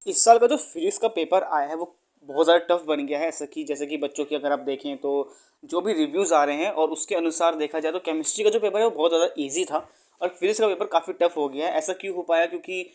इस साल का जो फिजिक्स का पेपर आया है वो बहुत ज़्यादा टफ बन गया है। ऐसा कि जैसे कि बच्चों की अगर आप देखें तो जो भी रिव्यूज़ आ रहे हैं और उसके अनुसार देखा जाए तो केमिस्ट्री का जो पेपर है वो बहुत ज़्यादा ईजी था और फिजिक्स का पेपर काफ़ी टफ हो गया है। ऐसा क्यों हो पाया? क्योंकि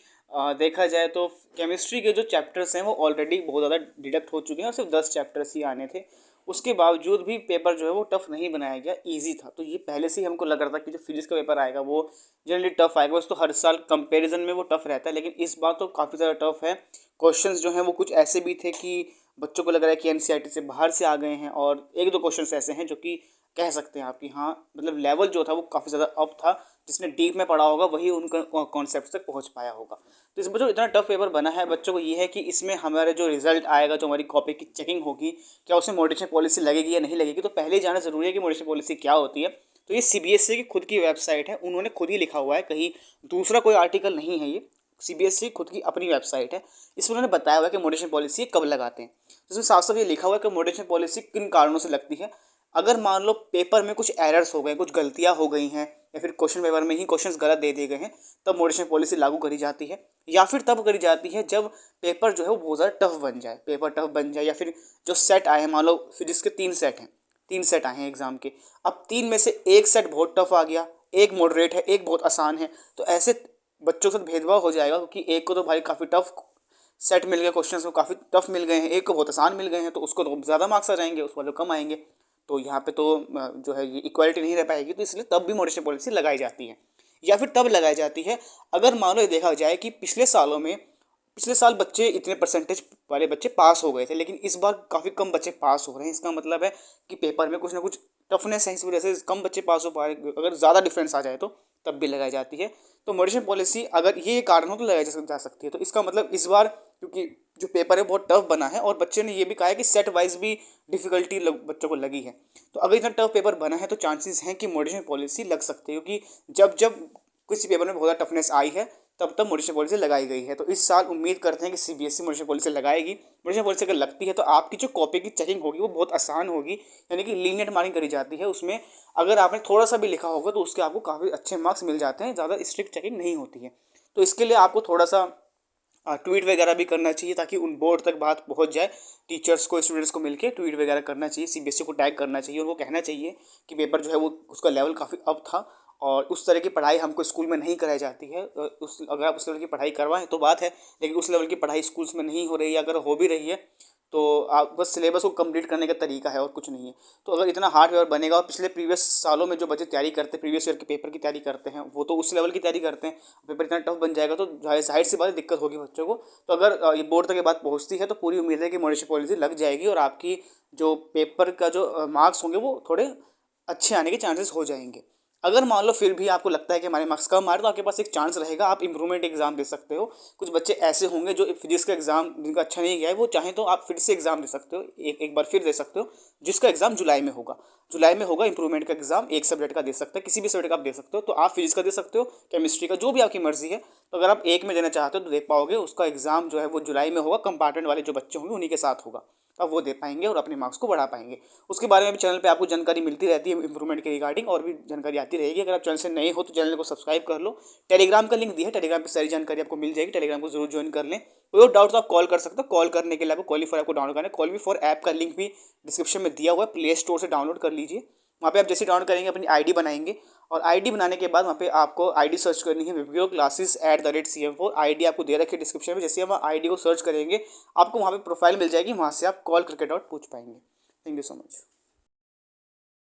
देखा जाए तो केमिस्ट्री के जो चैप्टर्स हैं वो ऑलरेडी बहुत ज़्यादा डिडक्ट हो चुके हैं और सिर्फ 10 चैप्टर्स ही आने थे। उसके बावजूद भी पेपर जो है वो टफ नहीं बनाया गया, ईजी था। तो ये पहले से ही हमको लग रहा था कि जो फिजिक्स का पेपर आएगा वो जनरली टफ आएगा। वैसे तो हर साल कंपैरिजन में वो टफ रहता है, लेकिन इस बार तो काफ़ी ज़्यादा टफ है। क्वेश्चंस जो हैं वो कुछ ऐसे भी थे कि बच्चों को लग रहा है कि एनसीईआरटी से बाहर से आ गए हैं और एक दो क्वेश्चंस ऐसे हैं जो कि कह सकते हैं आप कि हाँ, मतलब लेवल जो था वो काफ़ी ज़्यादा अप था। जिसने डीप में पढ़ा होगा वही उन कॉन्सेप्ट तक पहुंच पाया होगा। तो इसमें जो इतना टफ पेपर बना है बच्चों को ये है कि इसमें हमारे जो रिजल्ट आएगा, जो हमारी कॉपी की चेकिंग होगी, क्या उसमें मॉडिटेशन पॉलिसी लगेगी या नहीं लगेगी। तो पहले ही जाना ज़रूरी है कि मॉडिटेशन पॉलिसी क्या होती है। तो ये सीबीएसई की खुद की वेबसाइट है, उन्होंने खुद ही लिखा हुआ है, कहीं दूसरा कोई आर्टिकल नहीं है। ये सीबीएसई खुद की अपनी वेबसाइट है, इसमें उन्होंने बताया हुआ है कि मॉडिटेशन पॉलिसी कब लगाते हैं। तो इसमें साफ साफ ये लिखा हुआ है कि मॉडिटेशन पॉलिसी किन कारणों से लगती है। अगर मान लो पेपर में कुछ एरर्स हो गए, कुछ गलतियां हो गई हैं, या फिर क्वेश्चन पेपर में ही क्वेश्चंस गलत दे दिए गए हैं, तब मॉडिटेशन पॉलिसी लागू करी जाती है। या फिर तब करी जाती है जब पेपर जो है वो बहुत ज़्यादा टफ बन जाए, पेपर टफ बन जाए, या फिर जो सेट आए हैं, मान लो फिजिक्स के 3 सेट हैं, 3 सेट आए हैं एग्जाम के। अब 3 में से एक सेट बहुत टफ आ गया, एक मॉडरेट है, एक बहुत आसान है। तो ऐसे बच्चों के साथ भेदभाव हो जाएगा, क्योंकि एक को तो भाई काफ़ी टफ सेट मिल गया, क्वेश्चन को काफ़ी टफ मिल गए हैं, एक को बहुत आसान मिल गए हैं, तो उसको तो ज़्यादा मार्क्स आ जाएंगे, उस वाले को कम आएंगे। तो यहाँ पे तो जो है ये इक्वालिटी नहीं रह पाएगी। तो इसलिए तब भी मॉडिटेशन पॉलिसी लगाई जाती है। या फिर तब लगाई जाती है अगर मान लो ये देखा जाए कि पिछले सालों में, पिछले साल बच्चे इतने परसेंटेज वाले बच्चे पास हो गए थे, लेकिन इस बार काफ़ी कम बच्चे पास हो रहे हैं। इसका मतलब है कि पेपर में कुछ ना कुछ टफनेस है, इस वजह से कम बच्चे पास हो पा रहे। अगर ज़्यादा डिफरेंस आ जाए तो तब भी लगाई जाती है। तो मॉडिटेशन पॉलिसी अगर ये कारण हो तो लगाई जा सकती है। तो इसका मतलब इस बार क्योंकि जो पेपर है बहुत टफ बना है और बच्चे ने ये भी कहा है कि सेट वाइज भी डिफिकल्टी बच्चों को लगी है। तो अगर इतना टफ पेपर बना है तो चांसेस हैं कि मॉडिटेशन पॉलिसी लग सकती है, क्योंकि जब जब किसी पेपर में बहुत ज़्यादा टफनेस आई है तब तब मॉडिटेशन पॉलिसी लगाई गई है। तो इस साल उम्मीद करते हैं कि सीबीएसई मॉडिटेशन पॉलिसी लगाएगी। मॉडिटेशन पॉलिसी अगर लगती है तो आपकी जो कॉपी की चेकिंग होगी वो बहुत आसान होगी, यानी कि लीनियट मार्किंग करी जाती है उसमें। अगर आपने थोड़ा सा भी लिखा होगा तो उसके आपको काफ़ी अच्छे मार्क्स मिल जाते हैं, ज़्यादा स्ट्रिक्ट चेकिंग नहीं होती है। तो इसके लिए आपको थोड़ा सा ट्वीट वगैरह भी करना चाहिए, ताकि उन बोर्ड तक बात पहुंच जाए। टीचर्स को, स्टूडेंट्स को मिलकर ट्वीट वगैरह करना चाहिए, सीबीएसई को टैग करना चाहिए, उनको कहना चाहिए कि पेपर जो है वो उसका लेवल काफ़ी अप था और उस तरह की पढ़ाई हमको स्कूल में नहीं कराई जाती है। उस अगर आप उस लेवल की पढ़ाई करवाएं तो बात है, लेकिन उस लेवल की पढ़ाई स्कूल्स में नहीं हो रही है। अगर हो भी रही है तो आप बस सिलेबस को कंप्लीट करने का तरीका है और कुछ नहीं है। तो अगर इतना हार्ड पेपर बनेगा और पिछले प्रीवियस सालों में जो बच्चे तैयारी करते हैं, प्रीवियस ईयर के पेपर की तैयारी करते हैं, वो तो उस लेवल की तैयारी करते हैं, पेपर इतना टफ बन जाएगा तो जाहिर सी बात है दिक्कत होगी बच्चों को। तो अगर ये बोर्ड तक ये बात पहुंचती है तो पूरी उम्मीद है कि मॉडिटेशन पॉलिसी लग जाएगी और आपकी जो पेपर का जो मार्क्स होंगे वो थोड़े अच्छे आने के चांसेस हो जाएंगे। अगर मान लो फिर भी आपको लगता है कि हमारे मार्क्स कम आ रहे तो आपके पास एक चांस रहेगा, आप इंप्रूवमेंट एग्जाम दे सकते हो। कुछ बच्चे ऐसे होंगे जो फिजिक्स का एग्जाम जिनका अच्छा नहीं गया है, वो चाहें तो आप फिर से एग्जाम दे सकते हो, एक बार फिर दे सकते हो, जिसका एग्जाम जुलाई में होगा। जुलाई में होगा इंप्रूवमेंट का एग्जाम, एक सब्जेक्ट का दे सकते हैं, किसी भी सब्जेक्ट का आप दे सकते हो। तो आप फिजिक्स का दे सकते हो, केमिस्ट्री का, जो भी आपकी मर्जी है। तो अगर आप एक में देना चाहते हो तो दे पाओगे। उसका एग्जाम जो है वो जुलाई में होगा, कंपार्टमेंट वाले जो बच्चे होंगे उन्हीं के साथ होगा। अब वो दे पाएंगे और अपने मार्क्स को बढ़ा पाएंगे। उसके बारे में भी चैनल पे आपको जानकारी मिलती रहती है इंप्रूवमेंट के रिगार्डिंग, और भी जानकारी आती रहेगी। अगर आप चैनल से नए हो तो चैनल को सब्सक्राइब कर लो। टेलीग्राम का लिंक दिया है, टेलीग्राम पे सारी जानकारी आपको मिल जाएगी, टेलीग्राम को जरूर ज्वाइन कर लें। कोई और डाउट तो आप कॉल कर सकते हो। कॉल करने के लिए आपको कॉलीफॉर ऐप को डाउनलोड करना है। कॉलीफॉर ऐप का लिंक भी डिस्क्रिप्शन में दिया हुआ है, प्ले स्टोर से डाउनलोड कर लीजिए। वहाँ पे आप जैसे डाउनलोड करेंगे अपनी आईडी बनाएंगे, और आईडी बनाने के बाद वहाँ पे आपको आईडी सर्च करनी है, वीडियो क्लासेस @CM4। आईडी आपको दे रखी है डिस्क्रिप्शन में। जैसे हम आईडी को सर्च करेंगे आपको वहाँ पे प्रोफाइल मिल जाएगी, वहाँ से आप कॉल करके डाउट पूछ पाएंगे। Thank you so much.